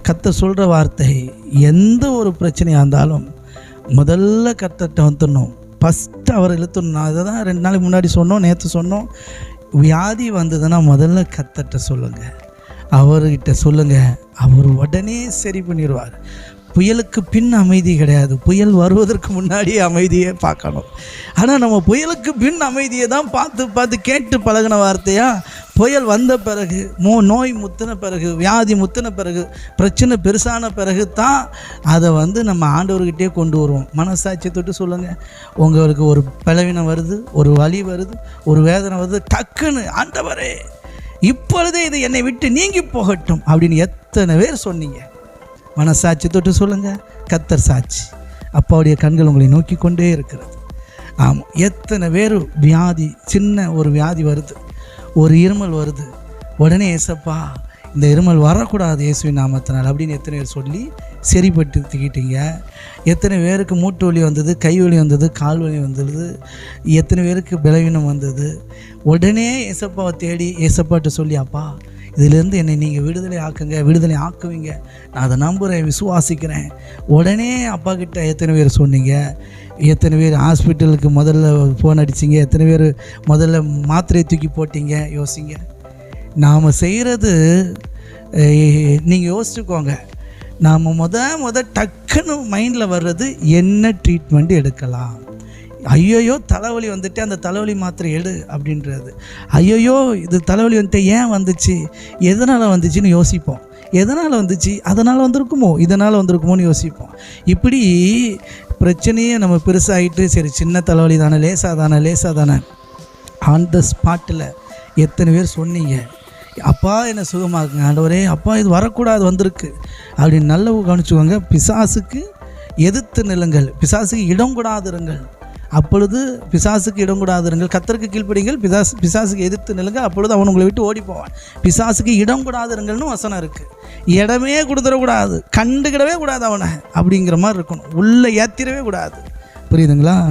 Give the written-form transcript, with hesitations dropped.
கர்த்தர் சொல்கிற வார்த்தை, எந்த ஒரு பிரச்சனையாக இருந்தாலும் முதல்ல கர்த்தர்கிட்ட வந்துடணும். ஃபஸ்ட்டு அவர் இழுத்துடணும். நான் அதை தான் 2 நாளைக்கு முன்னாடி சொன்னோம், நேற்று சொன்னோம். வியாதி வந்ததுன்னா முதல்ல கர்த்தர்கிட்ட சொல்லுங்கள், அவர்கிட்ட சொல்லுங்கள். அவர் உடனே சரி பண்ணிடுவார். புயலுக்கு பின் அமைதி கிடையாது, புயல் வருவதற்கு முன்னாடியே அமைதியை பார்க்கணும். ஆனால் நம்ம புயலுக்கு பின் அமைதியை தான் பார்த்து கேட்டு பழகின வார்த்தையா. புயல் வந்த பிறகு, நோய் முத்தின பிறகு, வியாதி முத்தின பிறகு, பிரச்சனை பெருசான பிறகு தான் அதை நம்ம ஆண்டவர்கிட்டே கொண்டு வருவோம். மனசாட்சியை தொட்டு சொல்லுங்கள். உங்களுக்கு ஒரு பலவீனம் வருது, ஒரு வலி வருது, ஒரு வேதனை வருது, டக்குன்னு ஆண்டவரே இப்பொழுதே இது என்னை விட்டு நீங்கி போகட்டும் அப்படின்னு எத்தனை பேர் சொன்னீங்க? மனசாட்சி தொட்டு சொல்லுங்கள். கர்த்தர் சாட்சி. அப்பாவுடைய கண்கள் உங்களை நோக்கி கொண்டே இருக்கிறது. ஆமாம், எத்தனை பேர் வியாதி, சின்ன ஒரு வியாதி வருது, ஒரு இருமல் வருது, உடனே ஏசப்பா இந்த இருமல் வரக்கூடாது இயேசுவின் நாமத்தினால் அப்படின்னு எத்தனை பேர் சொல்லி சரிப்பட்டுக்கிட்டீங்க. எத்தனை பேருக்கு மூட்டு வலி வந்தது, கை வலி வந்தது, கால் வலி வந்தது, எத்தனை பேருக்கு பலவீனம் வந்தது. உடனே ஏசப்பாவை தேடி ஏசப்பாட்ட சொல்லி, அப்பா இதிலேருந்து என்னை நீங்கள் விடுதலை ஆக்குங்க, விடுதலை ஆக்குவீங்க, நான் அதை நம்புகிறேன், விசுவாசிக்கிறேன். உடனே அப்பா கிட்ட எத்தனை பேர் சொன்னீங்க? எத்தனை பேர் ஹாஸ்பிட்டலுக்கு முதல்ல ஃபோன் அடிச்சிங்க? எத்தனை பேர் முதல்ல மாத்திரையை தூக்கி போட்டிங்க? யோசிங்க. நாம் செய்கிறது, நீங்கள் யோசிச்சுக்கோங்க. நாம் டக்குன்னு மைண்டில் வர்றது என்ன ட்ரீட்மெண்ட் எடுக்கலாம். ஐயோயோ தலைவலி வந்துட்டு அந்த தலைவலி மாத்திரை எடு அப்படின்றது. ஐயோயோ இது தலைவலி வந்துட்டு ஏன் வந்துச்சு, எதனால் வந்துச்சுன்னு யோசிப்போம். எதனால் வந்துச்சு, அதனால் வந்திருக்குமோ, இதனால் வந்திருக்குமோன்னு யோசிப்போம். இப்படி பிரச்சனையே நம்ம பெருசாகிட்டு, சரி சின்ன தலைவலி தானே, லேசாக தானே. ஆன் த ஸ்பாட்டில் எத்தனை பேர் சொன்னீங்க, அப்பா என்னை சுகமாக்குங்க ஆண்டவரே, அப்பா இது வரக்கூடாது வந்திருக்கு அப்படின்னு நல்லா கவனிச்சுக்கோங்க. பிசாசுக்கு எதிர்த்து நில்லுங்கள், பிசாசுக்கு இடம் கூடாதிருங்கள். அப்பொழுது பிசாசுக்கு இடம் கூடாதிருங்கள், கர்த்தருக்கு கீழ்ப்படிங்கள், பிசாசுக்கு எதிர்த்து நில்லுங்க, அப்பொழுது அவன் உங்களை விட்டு ஓடி போவான். பிசாசுக்கு இடம் கூடாதிருங்கள்னு வசனம் இருக்குது. இடமே கொடுத்துடக்கூடாது, கண்டுக்கிடவே கூடாது அவனை அப்படிங்கிற மாதிரி இருக்கணும், உள்ளே ஏற்றிடவே கூடாது. புரியுதுங்களா?